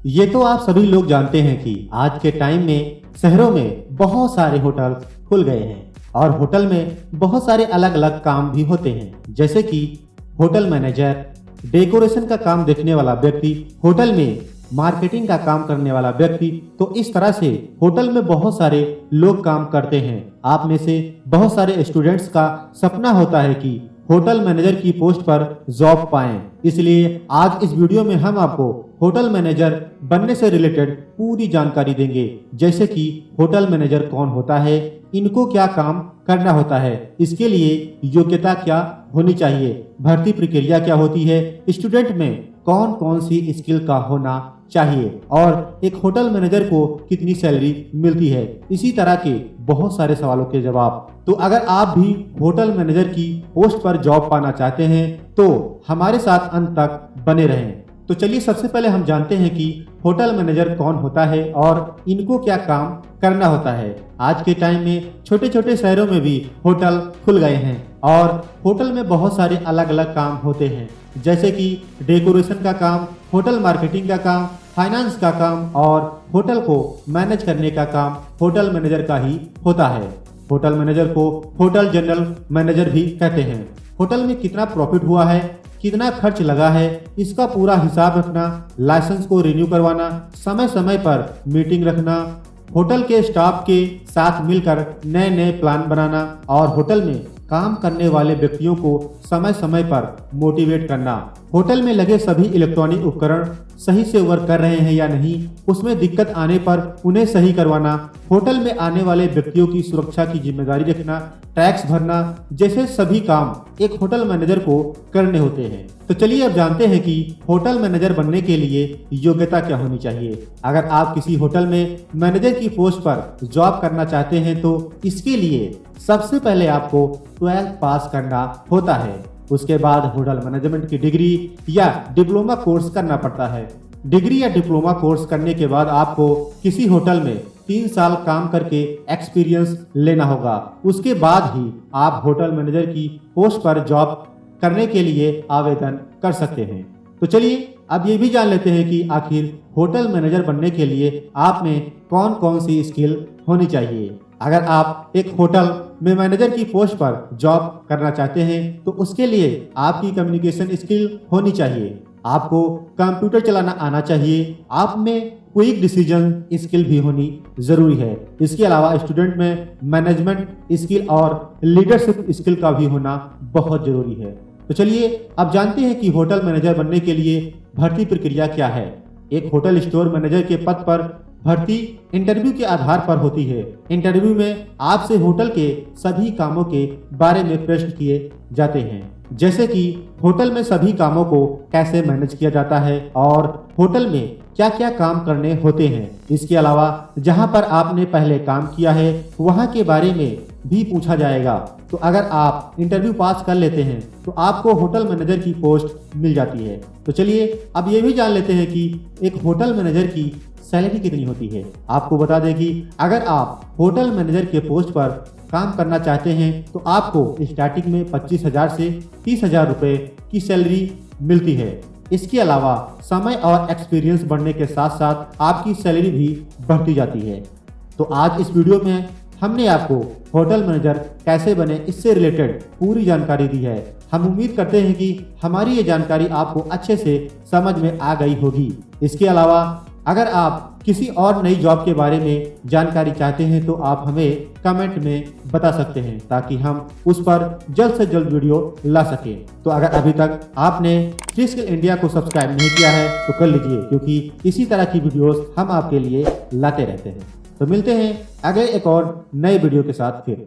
ये तो आप सभी लोग जानते हैं कि आज के टाइम में शहरों में बहुत सारे होटल खुल गए हैं और होटल में बहुत सारे अलग अलग काम भी होते हैं, जैसे कि होटल मैनेजर, डेकोरेशन का काम देखने वाला व्यक्ति, होटल में मार्केटिंग का काम करने वाला व्यक्ति। तो इस तरह से होटल में बहुत सारे लोग काम करते हैं। आप में से बहुत सारे स्टूडेंट्स का सपना होता है कि होटल मैनेजर की पोस्ट पर जॉब पाएं। इसलिए आज इस वीडियो में हम आपको होटल मैनेजर बनने से रिलेटेड पूरी जानकारी देंगे, जैसे कि होटल मैनेजर कौन होता है, इनको क्या काम करना होता है, इसके लिए योग्यता क्या होनी चाहिए, भर्ती प्रक्रिया क्या होती है, स्टूडेंट में कौन कौन सी स्किल का होना चाहिए और एक होटल मैनेजर को कितनी सैलरी मिलती है। इसी तरह के बहुत सारे सवालों के जवाब। तो अगर आप भी होटल मैनेजर की पोस्ट पर जॉब पाना चाहते हैं तो हमारे साथ अंत तक बने रहें। तो चलिए सबसे पहले हम जानते हैं कि होटल मैनेजर कौन होता है और इनको क्या काम करना होता है। आज के टाइम में छोटे छोटे शहरों में भी होटल खुल गए हैं और होटल में बहुत सारे अलग अलग काम होते हैं, जैसे कि डेकोरेशन का काम, होटल मार्केटिंग का काम, फाइनेंस का काम और होटल को मैनेज करने का काम होटल मैनेजर का ही होता है। होटल मैनेजर को होटल जनरल मैनेजर भी कहते हैं। होटल में कितना प्रॉफिट हुआ है, कितना खर्च लगा है, इसका पूरा हिसाब रखना, लाइसेंस को रिन्यू करवाना, समय समय पर मीटिंग रखना, होटल के स्टाफ के साथ मिलकर नए नए प्लान बनाना और होटल में काम करने वाले व्यक्तियों को समय समय पर मोटिवेट करना। होटल में लगे सभी इलेक्ट्रॉनिक उपकरण सही से वर्क कर रहे हैं या नहीं, उसमें दिक्कत आने पर उन्हें सही करवाना, होटल में आने वाले व्यक्तियों की सुरक्षा की जिम्मेदारी रखना, टैक्स भरना, जैसे सभी काम एक होटल मैनेजर को करने होते हैं। तो चलिए अब जानते हैं कि होटल मैनेजर बनने के लिए योग्यता क्या होनी चाहिए। अगर आप किसी होटल में मैनेजर की पोस्ट पर जॉब करना चाहते हैं तो इसके लिए सबसे पहले आपको 12th पास करना होता है। उसके बाद होटल मैनेजमेंट की डिग्री या डिप्लोमा कोर्स करना पड़ता है। डिग्री या डिप्लोमा कोर्स करने के बाद आपको किसी होटल में 3 साल काम करके एक्सपीरियंस लेना होगा। उसके बाद ही आप होटल मैनेजर की पोस्ट पर जॉब करने के लिए आवेदन कर सकते हैं। तो चलिए अब ये भी जान लेते हैं कि आखिर होटल मैनेजर बनने के लिए आप में कौन कौन सी स्किल होनी चाहिए। अगर आप एक होटल में मैनेजर की पोस्ट पर जॉब करना चाहते हैं तो उसके लिए आपकी कम्युनिकेशन स्किल होनी चाहिए, आपको कंप्यूटर चलाना आना चाहिए, आप में क्विक डिसीजन स्किल भी होनी जरूरी है। इसके अलावा स्टूडेंट में मैनेजमेंट स्किल और लीडरशिप स्किल का भी होना बहुत जरूरी है। तो चलिए अब जानते हैं कि होटल मैनेजर बनने के लिए भर्ती प्रक्रिया क्या है। एक होटल स्टोर मैनेजर के पद पर भर्ती इंटरव्यू के आधार पर होती है। इंटरव्यू में आपसे होटल के सभी कामों के बारे में प्रश्न किए जाते हैं, जैसे कि होटल में सभी कामों को कैसे मैनेज किया जाता है और होटल में क्या क्या काम करने होते हैं। इसके अलावा जहां पर आपने पहले काम किया है वहां के बारे में भी पूछा जाएगा। तो अगर आप इंटरव्यू पास कर लेते हैं तो आपको होटल मैनेजर की पोस्ट मिल जाती है। तो चलिए अब ये भी जान लेते हैं कि एक होटल मैनेजर की सैलरी कितनी होती है। आपको बता दें कि अगर आप होटल मैनेजर के पोस्ट पर काम करना चाहते हैं तो आपको स्टार्टिंग में 25,000 से 30,000 रुपए की सैलरी मिलती है। इसके अलावा समय और एक्सपीरियंस बढ़ने के साथ साथ आपकी सैलरी भी बढ़ती जाती है। तो आज इस वीडियो में हमने आपको होटल मैनेजर कैसे बने इससे रिलेटेड पूरी जानकारी दी है। हम उम्मीद करते हैं कि हमारी ये जानकारी आपको अच्छे से समझ में आ गई होगी। इसके अलावा अगर आप किसी और नई जॉब के बारे में जानकारी चाहते हैं तो आप हमें कमेंट में बता सकते हैं ताकि हम उस पर जल्द से जल्द वीडियो ला सकें। तो अगर अभी तक आपने फ्री स्किल इंडिया को सब्सक्राइब नहीं किया है तो कर लीजिए, क्योंकि इसी तरह की वीडियोस हम आपके लिए लाते रहते हैं। तो मिलते हैं अगले एक और नए वीडियो के साथ फिर।